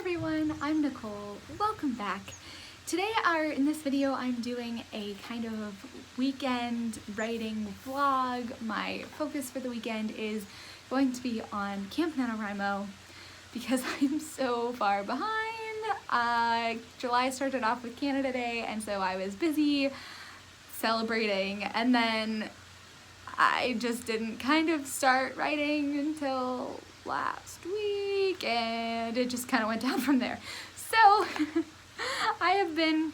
everyone, I'm Nicole. Welcome back. Today in this video I'm doing a kind of weekend writing vlog. My focus for the weekend is going to be on Camp Nanowrimo because I'm so far behind. July started off with Canada Day, and so I was busy celebrating, and then I just didn't kind of start writing until last week, and it just kind of went down from there. So I have been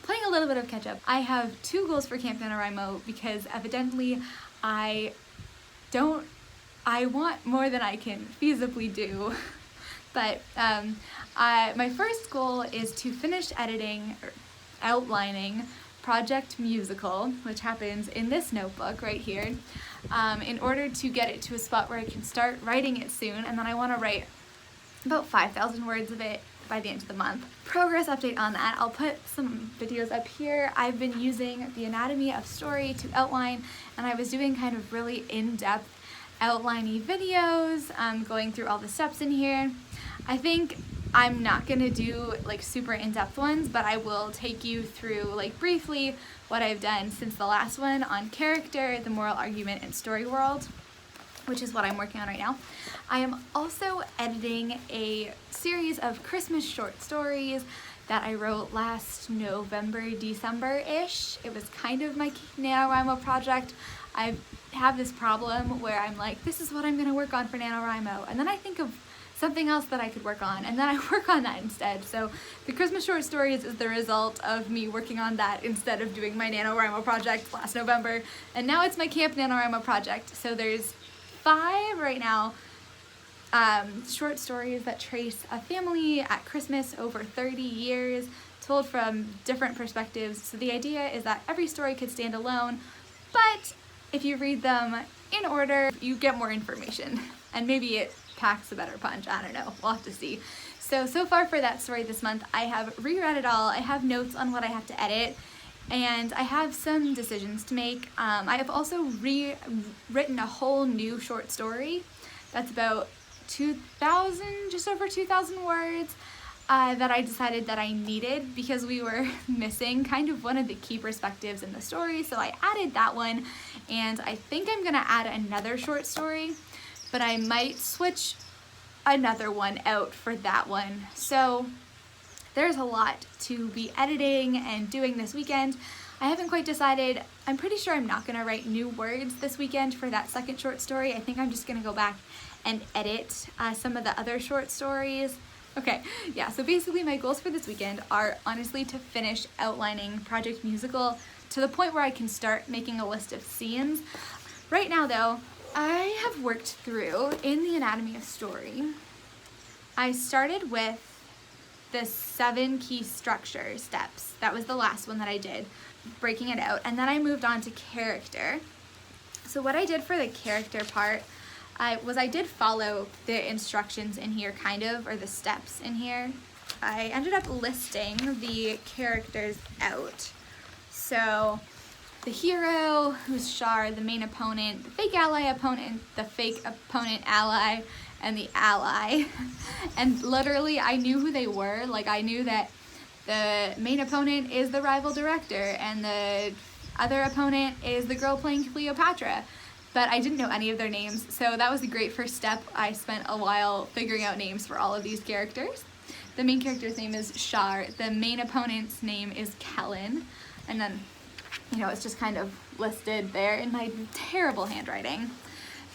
playing a little bit of catch up. I have two goals for Camp Nanowrimo because evidently I want more than I can feasibly do. But my first goal is to finish editing or outlining Project Musical, which happens in this notebook right here, in order to get it to a spot where I can start writing it soon, and then I want to write about 5,000 words of it by the end of the month. Progress update on that. I'll put some videos up here. I've been using the Anatomy of Story to outline, and I was doing kind of really in-depth outline-y videos, going through all the steps in here. I think I'm not gonna do like super in-depth ones, but I will take you through like briefly what I've done since the last one on character, the moral argument, and story world, which is what I'm working on right now. I am also editing a series of Christmas short stories that I wrote last November, December-ish. It was kind of my NaNoWriMo project. I have this problem where I'm like, this is what I'm gonna work on for NaNoWriMo, and then I think of something else that I could work on, and then I work on that instead. So the Christmas short stories is the result of me working on that instead of doing my NaNoWriMo project last November, and now it's my Camp Nanowrimo project. So there's 5 right now, short stories that trace a family at Christmas over 30 years, told from different perspectives. So the idea is that every story could stand alone, but if you read them in order, you get more information, and maybe it packs a better punch. I don't know, we'll have to see. So far for that story this month, I have reread it all. I have notes on what I have to edit, and I have some decisions to make. I have also rewritten a whole new short story that's about 2,000, just over 2,000 words, that I decided that I needed because we were missing kind of one of the key perspectives in the story. So I added that one, and I think I'm gonna add another short story, but I might switch another one out for that one. So there's a lot to be editing and doing this weekend. I haven't quite decided. I'm pretty sure I'm not gonna write new words this weekend for that second short story. I think I'm just gonna go back and edit some of the other short stories. Okay, yeah, so basically my goals for this weekend are honestly to finish outlining Project Musical to the point where I can start making a list of scenes. Right now though, I have worked through in the Anatomy of Story. I started with the 7 key structure steps. That was the last one that I did, breaking it out, and then I moved on to character. So what I did for the character part I did follow the instructions in here kind of, or the steps in here. I ended up listing the characters out. So the hero, who's Shar, the main opponent, the fake ally opponent, the fake opponent ally, and the ally. And literally I knew who they were. Like I knew that the main opponent is the rival director and the other opponent is the girl playing Cleopatra. But I didn't know any of their names, so that was a great first step. I spent a while figuring out names for all of these characters. The main character's name is Shar, the main opponent's name is Kellen, and then, you know, it's just kind of listed there in my terrible handwriting.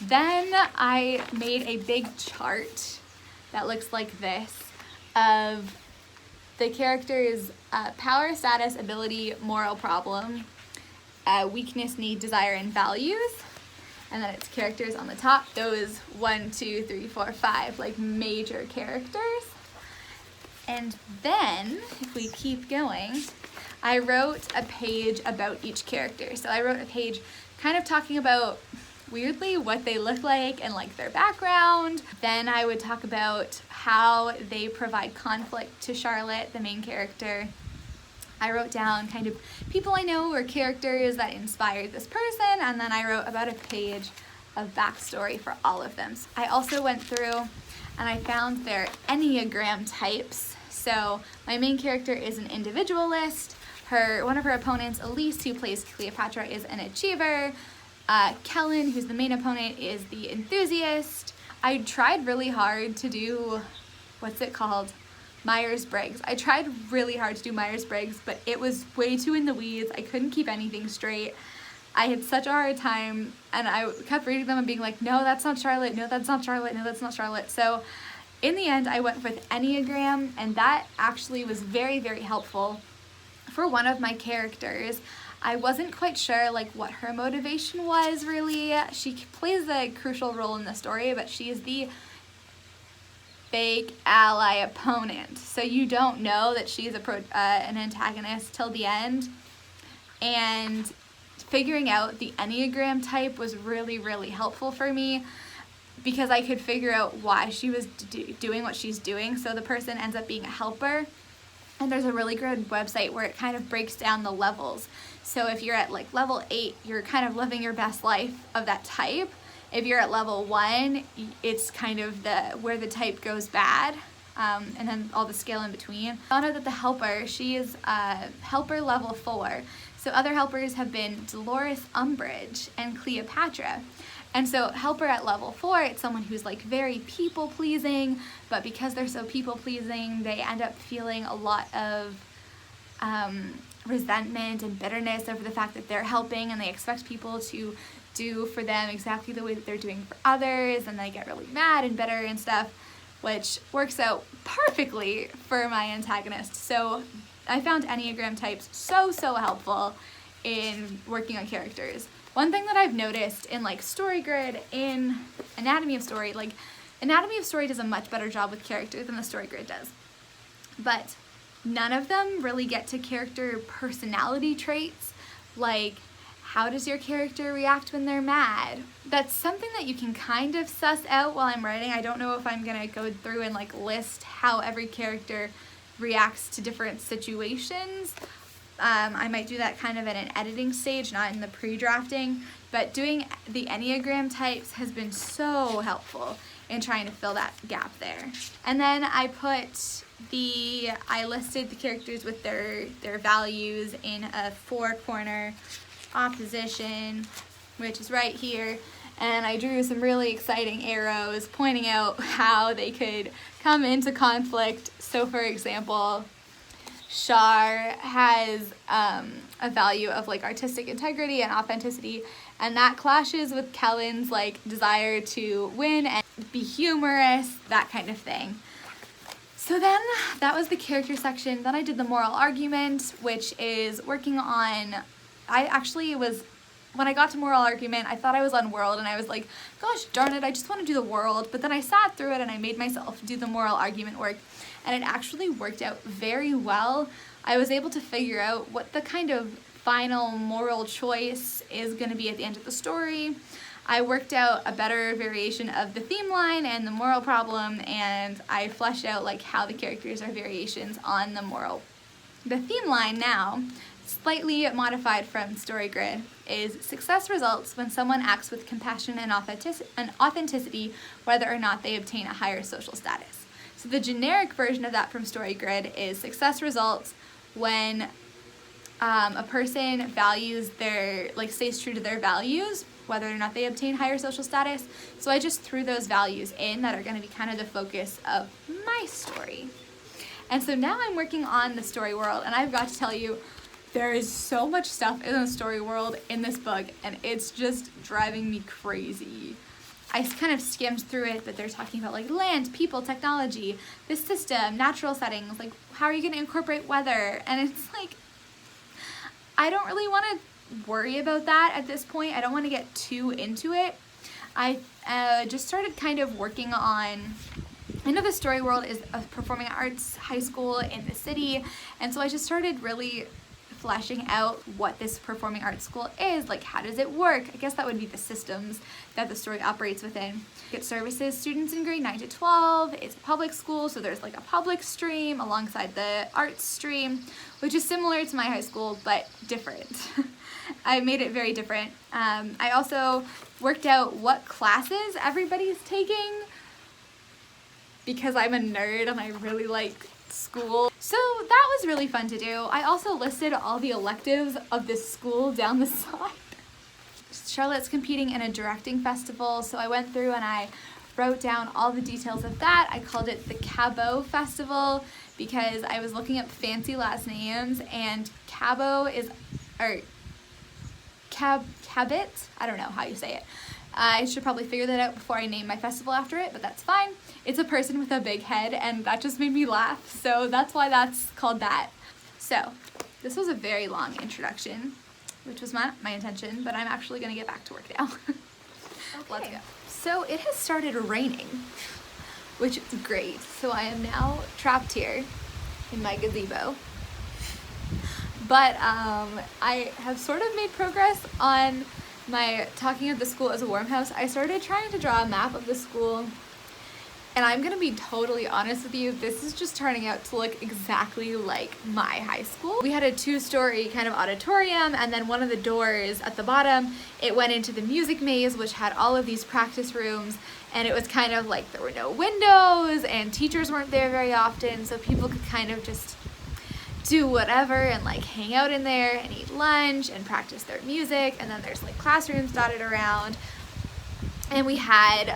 Then I made a big chart that looks like this of the character's power, status, ability, moral problem, weakness, need, desire, and values. And then its characters on the top, those 1, 2, 3, 4, 5, like major characters. And then, if we keep going, I wrote a page about each character. So I wrote a page kind of talking about, weirdly, what they look like and like their background. Then I would talk about how they provide conflict to Charlotte, the main character. I wrote down kind of people I know or characters that inspired this person, and then I wrote about a page of backstory for all of them. I also went through and I found their Enneagram types. So my main character is an individualist. One of her opponents, Elise, who plays Cleopatra, is an achiever. Kellen, who's the main opponent, is the enthusiast. I tried really hard to do, what's it called? Myers Briggs. I tried really hard to do Myers Briggs, but it was way too in the weeds. I couldn't keep anything straight. I had such a hard time, and I kept reading them and being like, no, that's not Charlotte, no, that's not Charlotte, no, that's not Charlotte. So in the end, I went with Enneagram, and that actually was very, very helpful for one of my characters. I wasn't quite sure like what her motivation was really. She plays a crucial role in the story, but she is the fake ally opponent. So you don't know that she's an antagonist till the end. And figuring out the Enneagram type was really, really helpful for me because I could figure out why she was doing what she's doing. So the person ends up being a helper. And there's a really good website where it kind of breaks down the levels. So if you're at like level 8, you're kind of living your best life of that type. If you're at level 1, it's kind of where the type goes bad, and then all the scale in between. I found out that the helper, she is helper level 4. So other helpers have been Dolores Umbridge and Cleopatra. And so helper at level 4, it's someone who's like very people-pleasing, but because they're so people-pleasing, they end up feeling a lot of resentment and bitterness over the fact that they're helping, and they expect people to do for them exactly the way that they're doing for others, and they get really mad and bitter and stuff, which works out perfectly for my antagonist. So I found Enneagram types so helpful in working on characters. One thing that I've noticed in like StoryGrid, in Anatomy of Story, like Anatomy of Story does a much better job with characters than the StoryGrid does. But none of them really get to character personality traits, like how does your character react when they're mad? That's something that you can kind of suss out while I'm writing. I don't know if I'm gonna go through and like list how every character reacts to different situations. I might do that kind of at an editing stage, not in the pre-drafting, but doing the Enneagram types has been so helpful in trying to fill that gap there. And then I listed the characters with their values in a 4-corner opposition, which is right here, and I drew some really exciting arrows pointing out how they could come into conflict. So for example, Shar has a value of like artistic integrity and authenticity, and that clashes with Kellen's like desire to win and be humorous, that kind of thing. So then that was the character section. Then I did the moral argument, which is working on, when I got to moral argument, I thought I was on world, and I was like, gosh darn it, I just want to do the world. But then I sat through it and I made myself do the moral argument work, and it actually worked out very well. I was able to figure out what the kind of final moral choice is going to be at the end of the story. I worked out a better variation of the theme line and the moral problem, and I fleshed out like how the characters are variations on the moral. The theme line now, slightly modified from StoryGrid, is success results when someone acts with compassion and authenticity, whether or not they obtain a higher social status. So the generic version of that from StoryGrid is success results when a person values stays true to their values, whether or not they obtain higher social status. So I just threw those values in that are going to be kind of the focus of my story. And so now I'm working on the story world, and I've got to tell you, there is so much stuff in the story world in this book, and it's just driving me crazy. I kind of skimmed through it, but they're talking about like land, people, technology, this system, natural settings, like how are you going to incorporate weather? And it's like, I don't really want to worry about that at this point. I don't want to get too into it. I just started kind of working on, the story world is a performing arts high school in the city, and so I just started really fleshing out what this performing arts school is, like how does it work? I guess that would be the systems that the story operates within. It services students in grade 9 to 12. It's a public school, so there's like a public stream alongside the arts stream, which is similar to my high school but different. I made it very different. I also worked out what classes everybody's taking. because I'm a nerd and I really like school. So that was really fun to do. I also listed all the electives of this school down the side. Charlotte's competing in a directing festival, so I went through and I wrote down all the details of that. I called it the Cabot Festival because I was looking up fancy last names, and Cabot is, or Cabot, I don't know how you say it. I should probably figure that out before I name my festival after it, but that's fine. It's a person with a big head, and that just made me laugh, so that's why that's called that. So, this was a very long introduction, which was not my intention, but I'm actually going to get back to work now. Okay. Let's go. So, it has started raining, which is great. So, I am now trapped here in my gazebo. But I have sort of made progress on my talking of the school as a warm house. I started trying to draw a map of the school, and I'm gonna be totally honest with you, this is just turning out to look exactly like my high school. We had a 2-story kind of auditorium, and then one of the doors at the bottom, it went into the music maze, which had all of these practice rooms, and it was kind of like there were no windows and teachers weren't there very often, so people could kind of just do whatever and like hang out in there and eat lunch and practice their music. And then there's like classrooms dotted around, and we had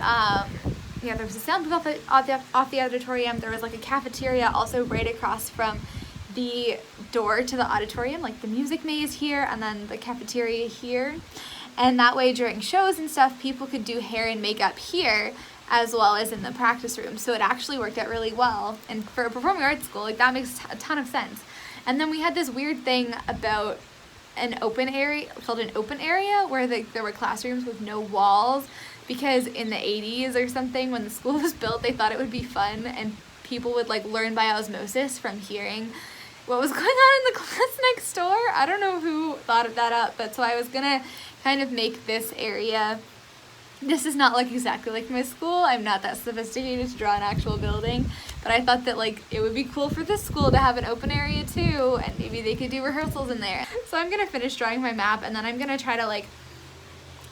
there was a sound booth off the auditorium. There was like a cafeteria also right across from the door to the auditorium, like the music maze here and then the cafeteria here. And that way during shows and stuff, people could do hair and makeup here as well as in the practice room. So it actually worked out really well. And for a performing arts school, like that makes a ton of sense. And then we had this weird thing about an open area, called an open area, where there were classrooms with no walls, because in the 80s or something, when the school was built, they thought it would be fun and people would like learn by osmosis from hearing what was going on in the class next door. I don't know who thought that up, but so I was gonna kind of make this area. This is not like exactly like my school. I'm not that sophisticated to draw an actual building, but I thought that like it would be cool for this school to have an open area too, and maybe they could do rehearsals in there. So I'm gonna finish drawing my map, and then I'm gonna try to like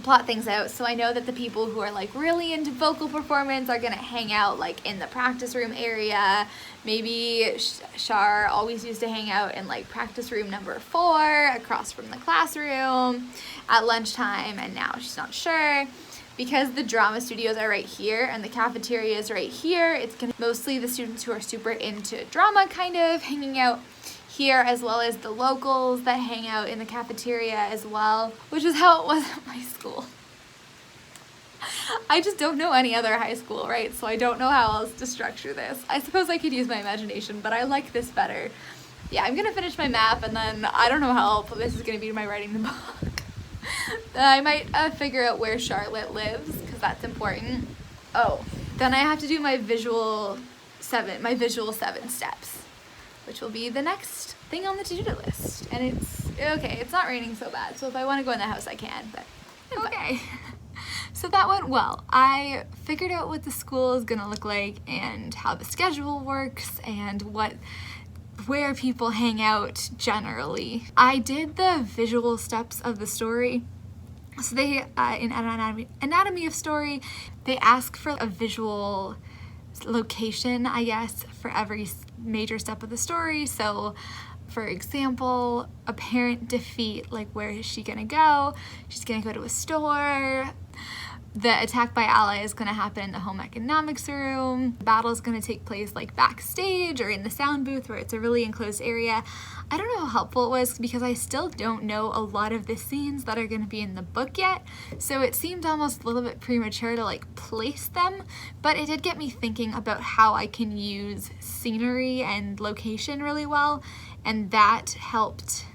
plot things out. So I know that the people who are like really into vocal performance are gonna hang out like in the practice room area. Maybe Shar always used to hang out in like practice room number 4 across from the classroom at lunchtime, and now she's not sure. Because the drama studios are right here and the cafeteria is right here, it's gonna mostly the students who are super into drama kind of hanging out here, as well as the locals that hang out in the cafeteria as well, which is how it was at my school. I just don't know any other high school, right? So I don't know how else to structure this. I suppose I could use my imagination, but I like this better. Yeah, I'm gonna finish my map, and then I don't know how helpful this is gonna be to my writing the book. I might figure out where Charlotte lives, because that's important. Oh, then I have to do my visual 7 steps, which will be the next thing on the to-do list. And it's okay, it's not raining so bad, so if I want to go in the house I can, but okay. So that went well. I figured out what the school is gonna look like and how the schedule works and where people hang out generally. I did the visual steps of the story. So they, in Anatomy of Story, they ask for a visual location, I guess, for every major step of the story. So, for example, a parent defeat, like where is she gonna go? She's gonna go to a store. The attack by ally is going to happen in the home economics room. The battle is going to take place like backstage or in the sound booth where it's a really enclosed area. I don't know how helpful it was because I still don't know a lot of the scenes that are going to be in the book yet. So it seemed almost a little bit premature to like place them, but it did get me thinking about how I can use scenery and location really well, and that helped.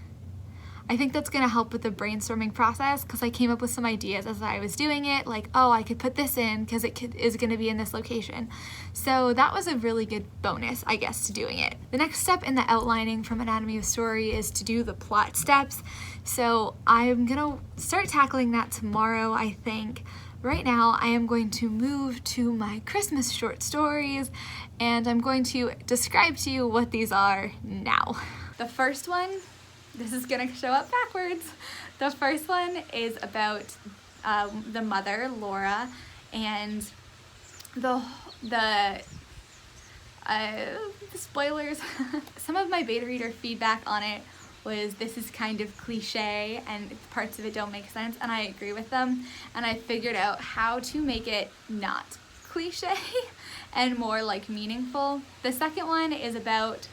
I think that's going to help with the brainstorming process because I came up with some ideas as I was doing it, like, oh, I could put this in because it is going to be in this location. So that was a really good bonus, I guess, to doing it. The next step in the outlining from Anatomy of Story is to do the plot steps. So I'm going to start tackling that tomorrow, I think. Right now, I am going to move to my Christmas short stories, and I'm going to describe to you what these are now. The first one, this is gonna show up backwards. The first one is about the mother, Laura, and the spoilers. Some of my beta reader feedback on it was this is kind of cliche and parts of it don't make sense, and I agree with them, and I figured out how to make it not cliche and more like meaningful. The second one is about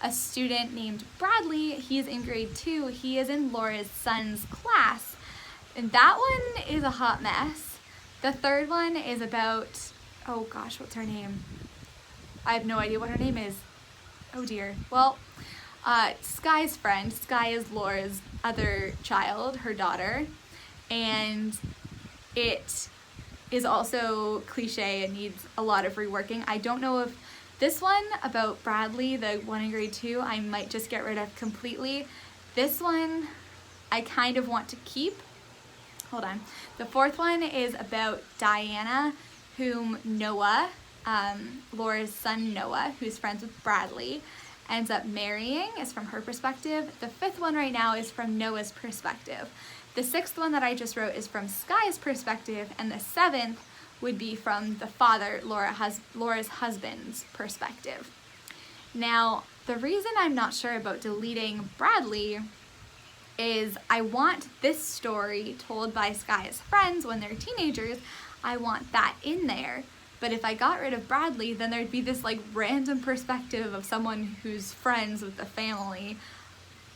a student named Bradley. He's in grade 2. He is in Laura's son's class, and that one is a hot mess. The third one is about, oh gosh, what's her name? I have no idea what her name is. Oh dear. Well, Sky's friend. Sky is Laura's other child, her daughter, and it is also cliche and needs a lot of reworking. I don't know if this one about Bradley, the one in grade 2, I might just get rid of completely. This one I kind of want to keep. Hold on. The fourth one is about Diana, whom Noah, Laura's son Noah, who's friends with Bradley, ends up marrying, is from her perspective. The fifth one right now is from Noah's perspective. The sixth one that I just wrote is from Sky's perspective, and the seventh would be from the father, Laura's husband's perspective. Now, the reason I'm not sure about deleting Bradley is I want this story told by Sky's friends when they're teenagers. I want that in there. But if I got rid of Bradley, then there'd be this like random perspective of someone who's friends with the family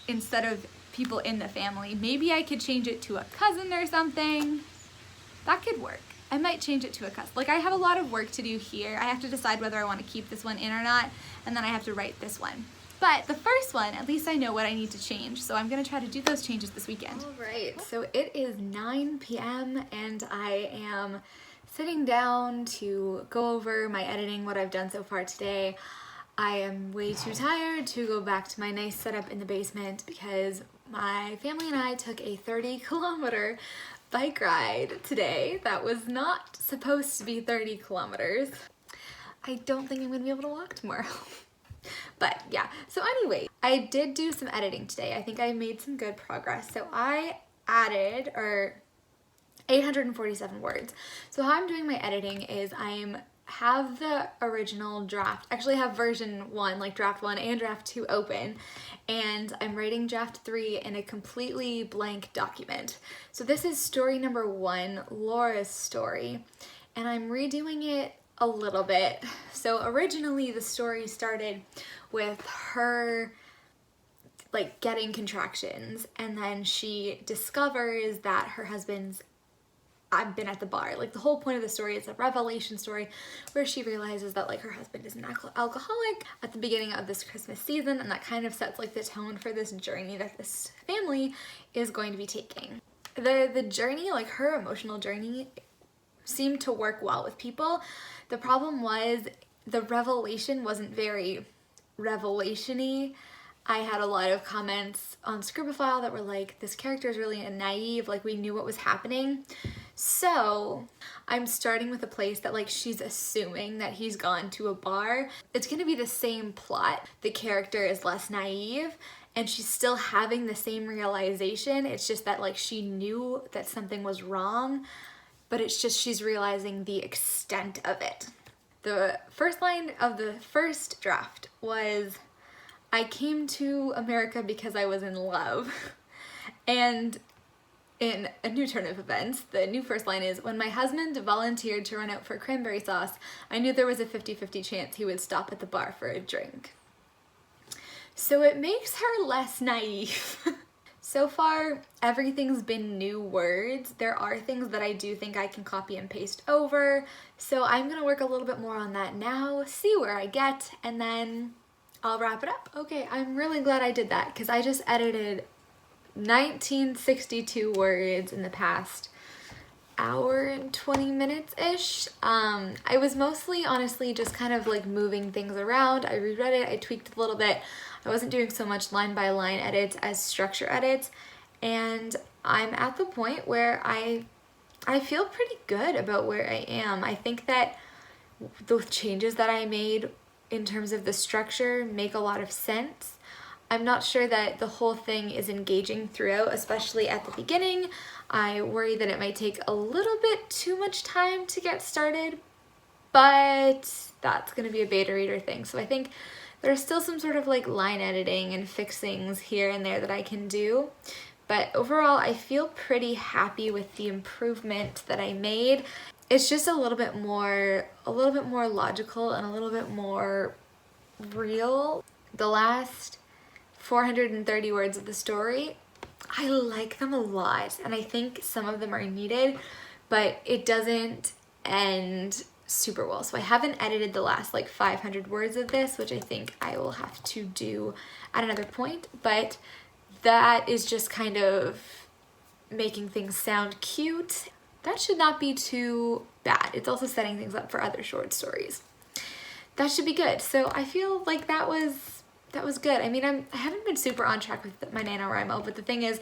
instead of people in the family. Maybe I could change it to a cousin or something. That could work. I might change it to a cousin. Like, I have a lot of work to do here. I have to decide whether I want to keep this one in or not, and then I have to write this one. But the first one, at least I know what I need to change, so I'm gonna try to do those changes this weekend. All right, so it is 9 p.m. and I am sitting down to go over my editing, what I've done so far today. I am way too tired to go back to my nice setup in the basement because my family and I took a 30-kilometer bike ride today that was not supposed to be 30 kilometers. I don't think I'm gonna be able to walk tomorrow. But yeah, so anyway, I did do some editing today. I think I made some good progress. So I added, 847 words. So how I'm doing my editing is have the original draft, actually have version 1, like draft 1 and draft 2 open, and I'm writing draft 3 in a completely blank document. So this is story number 1, Laura's story, and I'm redoing it a little bit. So originally the story started with her like getting contractions, and then she discovers that her husband's I've been at the bar. Like, the whole point of the story is a revelation story where she realizes that like her husband is an alcoholic at the beginning of this Christmas season, and that kind of sets like the tone for this journey that this family is going to be taking. The journey, like her emotional journey, seemed to work well with people. The problem was the revelation wasn't very revelation-y. I had a lot of comments on Scribophile that were like, this character is really naive, like we knew what was happening. So I'm starting with a place that like she's assuming that he's gone to a bar. It's gonna be the same plot. The character is less naive and she's still having the same realization. It's just that like she knew that something was wrong, but it's just she's realizing the extent of it. The first line of the first draft was, I came to America because I was in love. And in a new turn of events, the new first line is, when my husband volunteered to run out for cranberry sauce, I knew there was a 50-50 chance he would stop at the bar for a drink. So it makes her less naive. So far, everything's been new words. There are things that I do think I can copy and paste over, so I'm gonna work a little bit more on that now, see where I get, and then I'll wrap it up. Okay, I'm really glad I did that because I just edited 1962 words in the past hour and 20 minutes-ish. I was mostly, honestly, just kind of like moving things around. I reread it, I tweaked a little bit. I wasn't doing so much line-by-line edits as structure edits, and I'm at the point where I feel pretty good about where I am. I think that the changes that I made in terms of the structure make a lot of sense. I'm not sure that the whole thing is engaging throughout, especially at the beginning. I worry that it might take a little bit too much time to get started, but that's gonna be a beta reader thing. So I think there's still some sort of like line editing and fixings here and there that I can do. But overall, I feel pretty happy with the improvement that I made. It's just a little bit more logical and a little bit more real. The last 430 words of the story, I like them a lot, and I think some of them are needed, but it doesn't end super well. So I haven't edited the last like 500 words of this, which I think I will have to do at another point, but that is just kind of making things sound cute. That should not be too bad. It's also setting things up for other short stories. That should be good. So I feel like that was good. I mean, I haven't been super on track with my NaNoWrimo, but the thing is,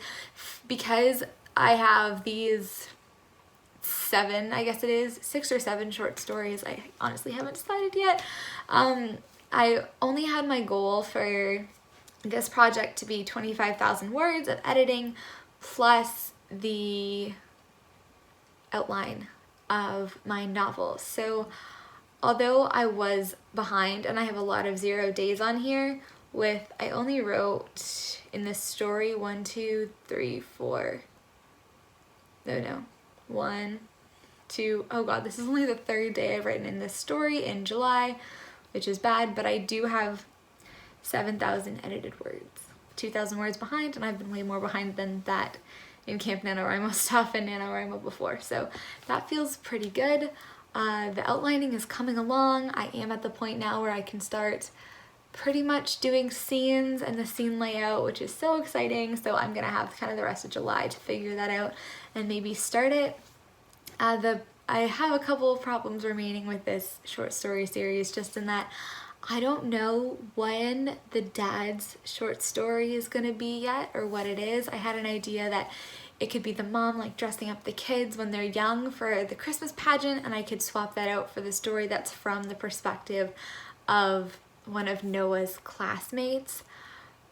because I have these 7, I guess it is, 6 or 7 short stories, I honestly haven't decided yet. I only had my goal for this project to be 25,000 words of editing plus the outline of my novel. So although I was behind, and I have a lot of 0 days on here with, I only wrote in this story 1, 2, 3, 4, no, 1, 2, oh god, this is only the 3rd day I've written in this story in July, which is bad, but I do have 7,000 edited words. 2,000 words behind, and I've been way more behind than that in Camp NaNowrimo stuff and NaNoWrimo before, so that feels pretty good. The outlining is coming along. I am at the point now where I can start pretty much doing scenes and the scene layout, which is so exciting, so I'm gonna have kind of the rest of July to figure that out and maybe start it. I have a couple of problems remaining with this short story series, just in that I don't know when the dad's short story is gonna be yet, or what it is. I had an idea that it could be the mom like dressing up the kids when they're young for the Christmas pageant, and I could swap that out for the story that's from the perspective of one of Noah's classmates.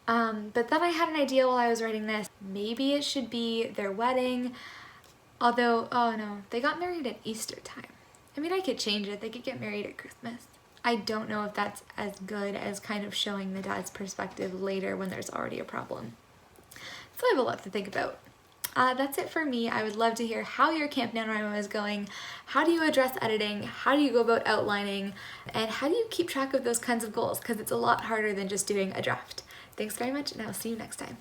But then I had an idea while I was writing this, maybe it should be their wedding, although, oh no, they got married at Easter time. I mean, I could change it, they could get married at Christmas. I don't know if that's as good as kind of showing the dad's perspective later when there's already a problem. So I have a lot to think about. That's it for me. I would love to hear how your Camp NaNowrimo is going. How do you address editing? How do you go about outlining? And how do you keep track of those kinds of goals? Because it's a lot harder than just doing a draft. Thanks very much, and I'll see you next time.